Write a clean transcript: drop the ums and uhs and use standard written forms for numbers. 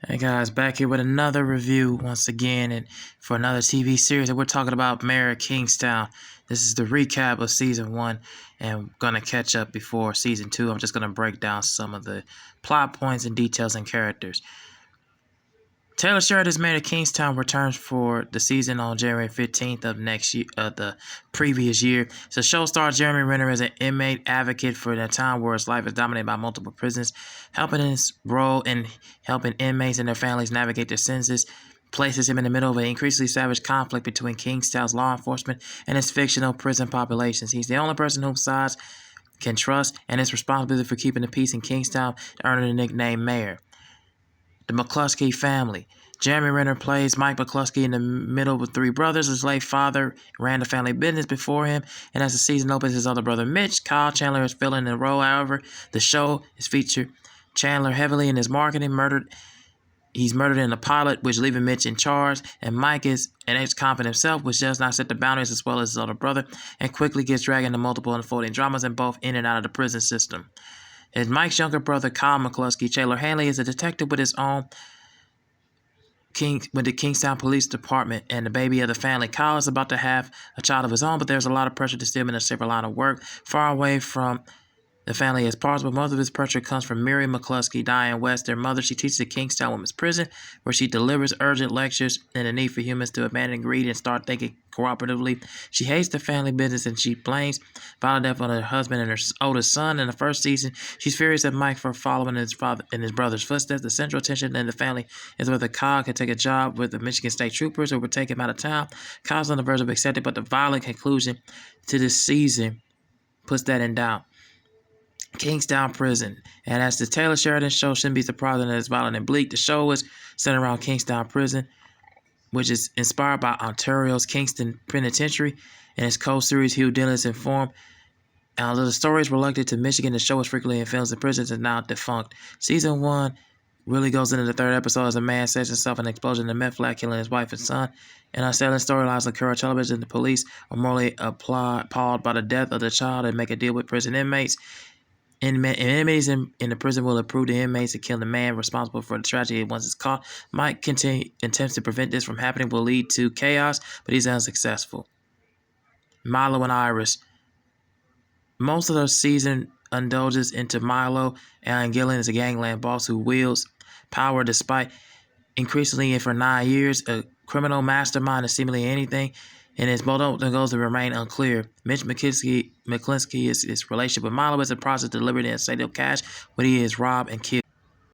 Hey guys, back here with another review once again, and for another TV series that we're talking about, Mayor of Kingstown. This is the recap of season 1, and I'm gonna catch up before season 2. I'm just gonna break down some of the plot points and details and characters. Taylor Sheridan's Mayor of Kingstown returns for the season on January 15th of the previous year. So, show stars Jeremy Renner as an inmate advocate for a town where his life is dominated by multiple prisons, helping his role in helping inmates and their families navigate their sentences. Places him in the middle of an increasingly savage conflict between Kingstown's law enforcement and its fictional prison populations. He's the only person whom sides can trust, and his responsibility for keeping the peace in Kingstown, earning the nickname Mayor. The McCluskey family. Jeremy Renner plays Mike McCluskey in the middle with three brothers. His late father ran the family business before him, and as the season opens, his other brother Mitch, Kyle Chandler, is filling the role. However, the show is featured Chandler heavily in his marketing. He's murdered in the pilot, which leaving Mitch in charge, and Mike is an ex-convict himself, which does not set the boundaries as well as his older brother, and quickly gets dragged into multiple unfolding dramas and both in and out of the prison system. As Mike's younger brother, Kyle McCluskey, Taylor Hanley, is a detective with the Kingstown Police Department and the baby of the family. Kyle is about to have a child of his own, but there's a lot of pressure to steer him in a safer line of work, far away from the family as possible. Most of his pressure comes from Mary McCluskey, Diane West, their mother. She teaches at Kingstown Women's Prison, where she delivers urgent lectures and the need for humans to abandon greed and start thinking cooperatively. She hates the family business and she blames violent death on her husband and her oldest son. In the first season, she's furious at Mike for following his father and his brother's footsteps. The central tension in the family is whether Kyle can take a job with the Michigan State Troopers or would take him out of town. Kyle's on the verge of accepting, but the violent conclusion to this season puts that in doubt. Kingstown Prison. And as the Taylor Sheridan show shouldn't be surprising that it's violent and bleak, the show is centered around Kingstown Prison, which is inspired by Ontario's Kingston Penitentiary and its co-series Hugh Dennis informed. And although the story is reluctant to Michigan, the show is frequently in films and prisons and now defunct. Season 1 really goes into the third episode as a man sets himself an explosion in a meth lab, killing his wife and son. And unsettling storylines occur on television. The police are morally appalled by the death of the child and make a deal with prison inmates. Enemies in the prison will approve the inmates to kill the man responsible for the tragedy once it's caught. Mike attempts to prevent this from happening will lead to chaos, but he's unsuccessful. Milo and Iris. Most of the season indulges into Milo. Alan Gillen is a gangland boss who wields power despite increasingly and for 9 years, a criminal mastermind is seemingly anything, and his motive goals to remain unclear. Mitch McCluskey is his relationship with Milo is a process delivered in a state of cash when he is robbed and killed.